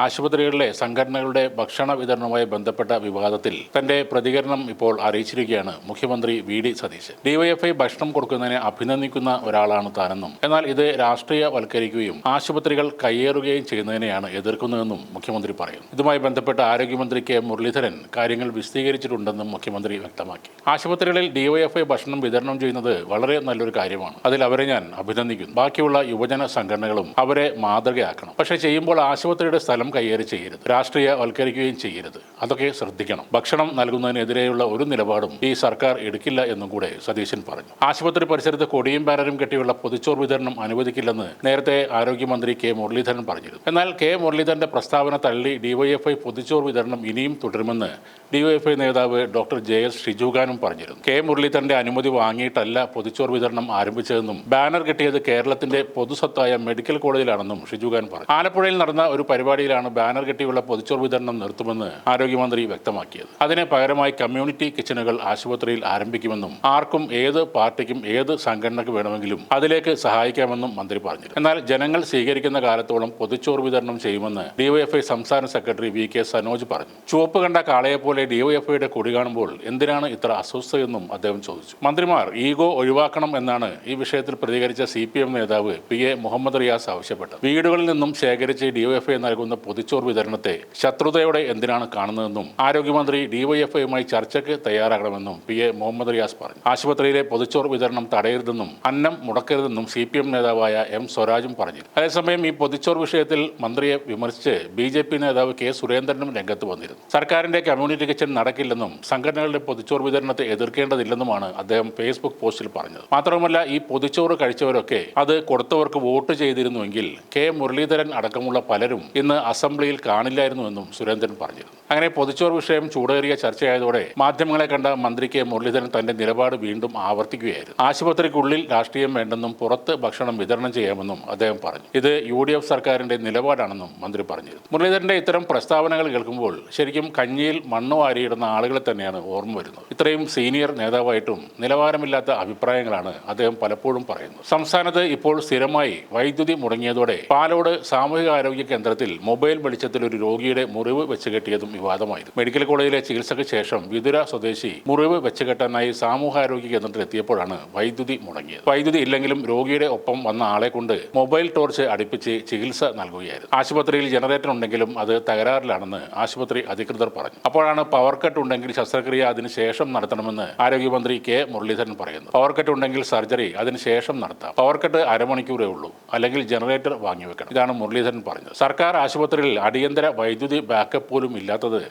ആശുപത്രികളിലെ സംഘടനകളുടെ ഭക്ഷണ വിതരണവുമായി ബന്ധപ്പെട്ട വിവാദത്തിൽ തന്റെ പ്രതികരണം ഇപ്പോൾ അറിയിച്ചിരിക്കുകയാണ് മുഖ്യമന്ത്രി വി.ഡി. സതീശൻ. ഡിവൈഎഫ്ഐ ഭക്ഷണം കൊടുക്കുന്നതിനെ അഭിനന്ദിക്കുന്ന ഒരാളാണ് താനെന്നും എന്നാൽ ഇത് രാഷ്ട്രീയവൽക്കരിക്കുകയും ആശുപത്രികൾ കയ്യേറുകയും ചെയ്യുന്നതിനെയാണ് എതിർക്കുന്നതെന്നും മുഖ്യമന്ത്രി പറയുന്നു. ഇതുമായി ബന്ധപ്പെട്ട് ആരോഗ്യമന്ത്രി കെ മുരളീധരൻ കാര്യങ്ങൾ വിശദീകരിച്ചിട്ടുണ്ടെന്നും മുഖ്യമന്ത്രി വ്യക്തമാക്കി. ആശുപത്രികളിൽ ഡിവൈഎഫ്ഐ ഭക്ഷണം വിതരണം ചെയ്യുന്നത് വളരെ നല്ലൊരു കാര്യമാണ്. അതിൽ അവരെ ഞാൻ അഭിനന്ദിക്കുന്നു. ബാക്കിയുള്ള യുവജന സംഘടനകളും അവരെ മാതൃകയാക്കണം. പക്ഷേ ചെയ്യുമ്പോൾ ആശുപത്രിയുടെ സ്ഥലം കയ്യേറി ചെയ്യരുത്, രാഷ്ട്രീയവൽക്കരിക്കുകയും ചെയ്യരുത്. അതൊക്കെ ശ്രദ്ധിക്കണം. ഭക്ഷണം നൽകുന്നതിനെതിരെയുള്ള ഒരു നിലപാടും ഈ സർക്കാർ എടുക്കില്ല എന്നും കൂടെ സതീശൻ പറഞ്ഞു. ആശുപത്രി പരിസരത്ത് കൊടിയും ബാനറും കെട്ടിയുള്ള പൊതിച്ചോറ് വിതരണം അനുവദിക്കില്ലെന്ന് നേരത്തെ ആരോഗ്യമന്ത്രി കെ മുരളീധരൻ പറഞ്ഞിരുന്നു. എന്നാൽ കെ മുരളീധരന്റെ പ്രസ്താവന തള്ളി ഡിവൈഎഫ്ഐ പൊതിച്ചോറ് വിതരണം ഇനിയും തുടരുമെന്ന് ഡിവൈഎഫ്ഐ നേതാവ് ഡോക്ടർ ജെ.എസ്. ഷിജുഖാനും പറഞ്ഞിരുന്നു. കെ മുരളീധരന്റെ അനുമതി വാങ്ങിയിട്ടല്ല പൊതിച്ചോറ് വിതരണം ആരംഭിച്ചതെന്നും ബാനർ കെട്ടിയത് കേരളത്തിന്റെ പൊതുസ്വത്തായ മെഡിക്കൽ കോളേജിലാണെന്നും ഷിജുഖാൻ പറഞ്ഞു. ആലപ്പുഴയിൽ നടന്ന ഒരു പരിപാടിയിലാണ് ബാനർ കെട്ടിയുള്ള പൊതിച്ചോറ് വിതരണം നിർത്തുമെന്ന് ആരോഗ്യമന്ത്രി വ്യക്തമാക്കിയത്. അതിന് പകരമായി കമ്മ്യൂണിറ്റി കിച്ചണുകൾ ആശുപത്രിയിൽ ആരംഭിക്കുമെന്നും ആർക്കും ഏത് പാർട്ടിക്കും ഏത് സംഘടനയ്ക്ക് വേണമെങ്കിലും അതിലേക്ക് സഹായിക്കാമെന്നും മന്ത്രി പറഞ്ഞു. എന്നാൽ ജനങ്ങൾ സ്വീകരിക്കുന്ന കാലത്തോളം പൊതിച്ചോറ് വിതരണം ചെയ്യുമെന്ന് ഡിവൈഎഫ്ഐ സംസ്ഥാന സെക്രട്ടറി വി.കെ. സനോജ് പറഞ്ഞു. ചുവപ്പ് കണ്ട കാളയെപ്പോലെ ഡിവൈഎഫ്ഐയുടെ കൊടി കാണുമ്പോൾ എന്തിനാണ് ഇത്ര അസ്വസ്ഥയെന്നും അദ്ദേഹം ചോദിച്ചു. മന്ത്രിമാർ ഈഗോ ഒഴിവാക്കണം എന്നാണ് ഈ വിഷയത്തിൽ പ്രതികരിച്ച CPM നേതാവ് P.A. മുഹമ്മദ് റിയാസ് ആവശ്യപ്പെട്ടത്. വീടുകളിൽ നിന്നും ശേഖരിച്ച് ഡിവൈഎഫ്ഐ നൽകുന്ന പൊതിച്ചോറ് വിതരണത്തെ ശത്രുതയോടെ എന്തിനാണ് കാണുന്നതെന്നും ആരോഗ്യമന്ത്രി ഡിവൈഎഫ്ഐയുമായി ചർച്ചയ്ക്ക് തയ്യാറാകണമെന്നും P.A. മുഹമ്മദ് റിയാസ് പറഞ്ഞു. ആശുപത്രിയിലെ പൊതിച്ചോറ് വിതരണം തടയരുതെന്നും അന്നം മുടക്കരുതെന്നും CPM നേതാവായ M. സ്വരാജും പറഞ്ഞു. അതേസമയം ഈ പൊതിച്ചോറ് വിഷയത്തിൽ മന്ത്രിയെ വിമർശിച്ച് BJP നേതാവ് K. സുരേന്ദ്രനും രംഗത്ത് വന്നിരുന്നു. സർക്കാരിന്റെ കമ്മ്യൂണിറ്റി കിച്ചൺ നടക്കില്ലെന്നും സംഘടനകളുടെ പൊതിച്ചോറ് വിതരണത്തെ എതിർക്കേണ്ടതില്ലെന്നുമാണ് അദ്ദേഹം ഫേസ്ബുക്ക് പോസ്റ്റിൽ പറഞ്ഞത്. മാത്രമല്ല ഈ പൊതിച്ചോറ് കഴിച്ചവരൊക്കെ അത് കൊടുത്തവർക്ക് വോട്ട് ചെയ്തിരുന്നുവെങ്കിൽ കെ മുരളീധരൻ അടക്കമുള്ള പലരും ഇന്ന് അസംബ്ലിയിൽ കാണില്ലായിരുന്നുവെന്നും സുരേന്ദ്രൻ പറഞ്ഞിരുന്നു. അങ്ങനെ പൊതിച്ചോറ് വിഷയം ചൂടേറിയ ചർച്ചയായതോടെ മാധ്യമങ്ങളെ കണ്ട മന്ത്രി കെ മുരളീധരൻ തന്റെ നിലപാട് വീണ്ടും ആവർത്തിക്കുകയായിരുന്നു. ആശുപത്രിക്കുള്ളിൽ രാഷ്ട്രീയം വേണ്ടെന്നും പുറത്ത് ഭക്ഷണം വിതരണം ചെയ്യാമെന്നും അദ്ദേഹം പറഞ്ഞു. ഇത് UDF സർക്കാരിന്റെ നിലപാടാണെന്നും മന്ത്രി പറഞ്ഞിരുന്നു. മുരളീധരന്റെ ഇത്തരം പ്രസ്താവനകൾ കേൾക്കുമ്പോൾ ശരിക്കും കഞ്ഞിയിൽ മണ്ണ് വാരിയിടുന്ന ആളുകളെ തന്നെയാണ് ഓർമ്മ വരുന്നത്. ഇത്രയും സീനിയർ നേതാവായിട്ടും നിലവാരമില്ലാത്ത അഭിപ്രായങ്ങളാണ് അദ്ദേഹം പലപ്പോഴും പറയുന്നത്. സംസ്ഥാനത്ത് ഇപ്പോൾ സ്ഥിരമായി വൈദ്യുതി മുടങ്ങിയതോടെ പാലോട് സാമൂഹികാരോഗ്യ കേന്ദ്രത്തിൽ മൊബൈൽ വെളിച്ചത്തിൽ ഒരു രോഗിയുടെ മുറിവ് വെച്ചുകെട്ടിയതും വിവാദമായിരുന്നു. മെഡിക്കൽ കോളേജിലെ ചികിത്സയ്ക്ക് ശേഷം വിതുര സ്വദേശി മുറിവ് വെച്ചുകെട്ടാനായി സാമൂഹികാരോഗ്യ കേന്ദ്രത്തിൽ എത്തിയപ്പോഴാണ് വൈദ്യുതി മുടങ്ങിയത്. വൈദ്യുതി ഇല്ലെങ്കിലും രോഗിയുടെ ഒപ്പം വന്ന ആളെ കൊണ്ട് മൊബൈൽ ടോർച്ച് അടുപ്പിച്ച് ചികിത്സ നൽകുകയായിരുന്നു. ആശുപത്രിയിൽ ജനറേറ്റർ ഉണ്ടെങ്കിലും അത് തകരാറിലാണെന്ന് ആശുപത്രി അധികൃതർ പറഞ്ഞു. അപ്പോഴാണ് പവർ കട്ട് ഉണ്ടെങ്കിൽ ശസ്ത്രക്രിയ അതിനുശേഷം നടത്തണമെന്ന് ആരോഗ്യമന്ത്രി കെ മുരളീധരൻ പറയുന്നു. പവർ കട്ട് ഉണ്ടെങ്കിൽ സർജറി അതിനുശേഷം നടത്താം. പവർ കട്ട് അരമണിക്കൂറേ ഉള്ളൂ, അല്ലെങ്കിൽ ജനറേറ്റർ വാങ്ങിവെക്കണം. ഇതാണ് മുരളീധരൻ പറഞ്ഞത്. സർക്കാർ ആശുപത്രികളിൽ അടിയന്തര വൈദ്യുതി ബാക്കപ്പ് പോലും ഇല്ലാത്തത്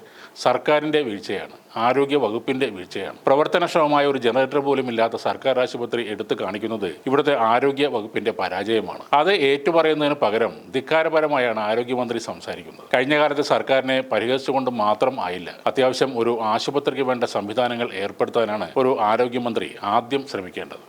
സർക്കാരിന്റെ വീഴ്ചയാണ്, ആരോഗ്യ വകുപ്പിന്റെ വീഴ്ചയാണ്. പ്രവർത്തനക്ഷമമായ ഒരു ജനറേറ്റർ പോലും ഇല്ലാത്ത സർക്കാർ ആശുപത്രി എടുത്തു കാണിക്കുന്നത് ഇവിടുത്തെ ആരോഗ്യ വകുപ്പിന്റെ പരാജയമാണ്. അത് ഏറ്റുപറയുന്നതിന് പകരം ധിക്കാരപരമായാണ് ആരോഗ്യമന്ത്രി സംസാരിക്കുന്നത്. കഴിഞ്ഞ കാലത്ത് സർക്കാരിനെ പരിഹസിച്ചുകൊണ്ട് മാത്രം ആയില്ല. അത്യാവശ്യം ഒരു ആശുപത്രിക്ക് വേണ്ട സംവിധാനങ്ങൾ ഏർപ്പെടുത്താനാണ് ഒരു ആരോഗ്യമന്ത്രി ആദ്യം ശ്രമിക്കേണ്ടത്.